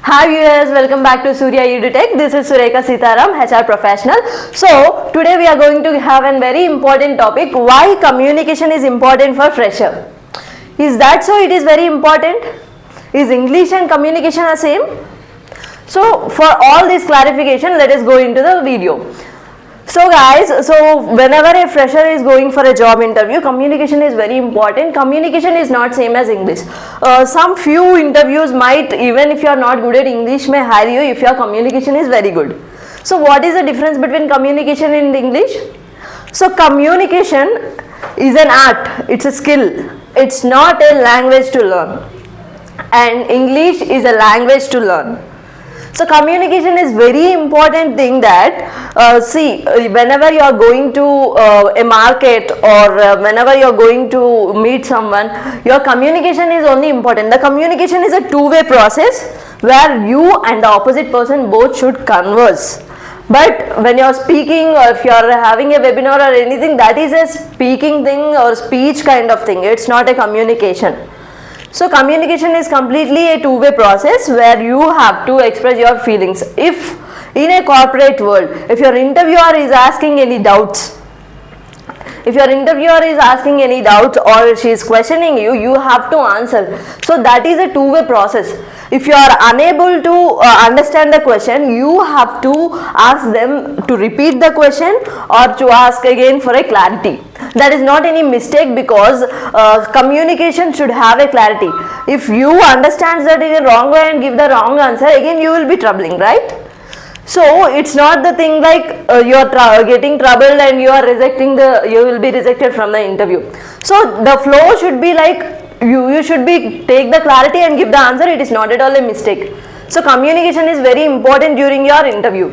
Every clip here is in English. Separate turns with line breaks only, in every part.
Hi viewers, welcome back to Surya EduTech. This is Sureka Sitaram, HR professional. So today we are going to have a very important topic, why communication is important for fresher. Is that so? It is very important. Is English and communication the same? So for all this clarification, let us go into the video. So guys, whenever a fresher is going for a job interview, communication is very important. Communication is not same as English. Some few interviews might, even if you are not good at English, may hire you if your communication is very good. So what is the difference between communication and English? So communication is an art, it's a skill. It's not a language to learn. And English is a language to learn. So communication is very important thing that whenever you are going to a market or whenever you are going to meet someone, your communication is only important. The communication is a two-way process where you and the opposite person both should converse. But when you are speaking or if you are having a webinar or anything, that is a speaking thing or speech kind of thing. It's not a communication. So communication is completely a two-way process where you have to express your feelings. If in a corporate world, if your interviewer is asking any doubts, or she is questioning you, you have to answer. So that is a two-way process. If you are unable to understand the question, you have to ask them to repeat the question or to ask again for a clarity. That is not any mistake because communication should have a clarity. If you understand that in a wrong way and give the wrong answer, again you will be troubling, right? So it's not the thing like you are getting troubled and you will be rejected from the interview. So the flow should be like you should be take the clarity and give the answer. It is not at all a mistake. So communication is very important during your interview.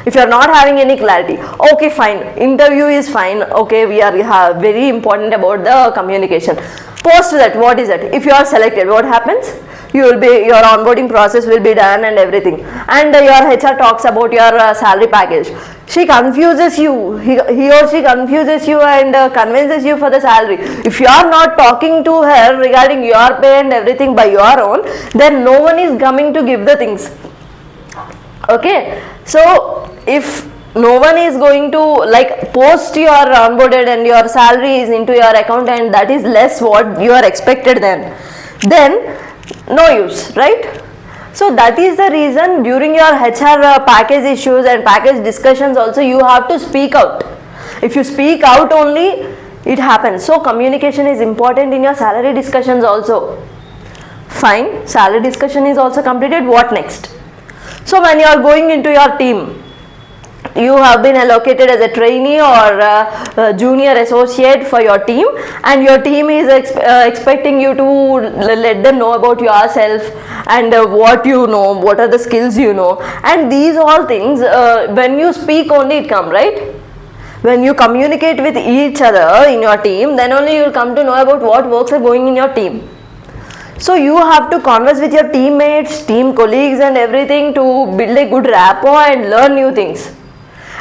If you are not having any clarity, okay, fine, interview is fine, okay, we are very important about the communication. Post that, what is it? If you are selected, what happens? Your onboarding process will be done and everything, and your HR talks about your salary package. She confuses you, he or she confuses you and convinces you for the salary. If you are not talking to her regarding your pay and everything by your own, then no one is coming to give the things. Okay, so if no one is going to like post your onboarded and your salary is into your account and that is less what you are expected, then no use, right? So that is the reason during your HR package issues and package discussions also you have to speak out. If you speak out only, it happens. So communication is important in your salary discussions also. Fine, salary discussion is also completed. What next? So when you are going into your team, you have been allocated as a trainee or a junior associate for your team, and your team is expecting you to let them know about yourself and what you know, what are the skills you know, and these all things when you speak only it come, right? When you communicate with each other in your team, then only you will come to know about what works are going in your team. So you have to converse with your teammates, team colleagues and everything to build a good rapport and learn new things.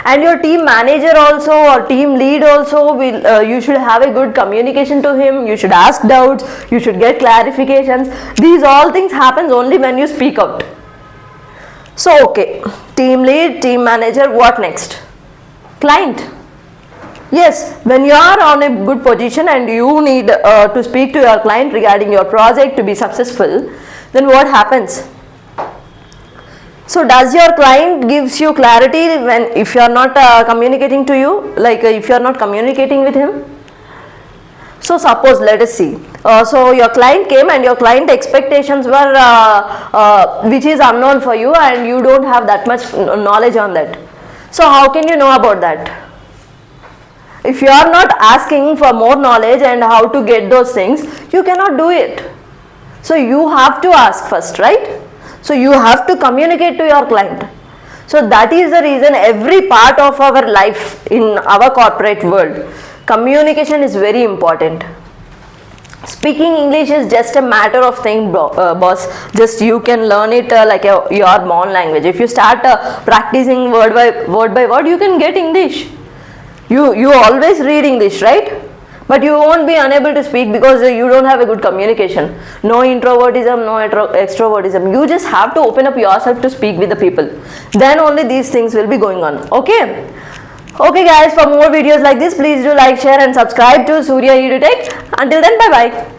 And your team manager also or team lead also will you should have a good communication to him. You should ask doubts, you should get clarifications. These all things happens only when you speak out. So okay, team lead, team manager, what next? Client. Yes, when you are on a good position and you need to speak to your client regarding your project to be successful, then what happens? So does your client gives you clarity if you are not communicating to you, like if you are not communicating with him? So suppose, let us see, so your client came and your client expectations were which is unknown for you and you don't have that much knowledge on that. So how can you know about that? If you are not asking for more knowledge and how to get those things, you cannot do it. So you have to ask first, right? So you have to communicate to your client. So that is the reason every part of our life in our corporate world, communication is very important. Speaking English is just a matter of thing, boss. Just you can learn it like your born language. If you start practicing word by word, you can get English. You always read English, right? but you won't be unable to speak because you don't have a good communication. No introvertism, no extrovertism. You just have to open up yourself to speak with the people. Then only these things will be going on. Okay. Okay guys, for more videos like this, please do like, share and subscribe to Surya EduTech. Until then, bye bye.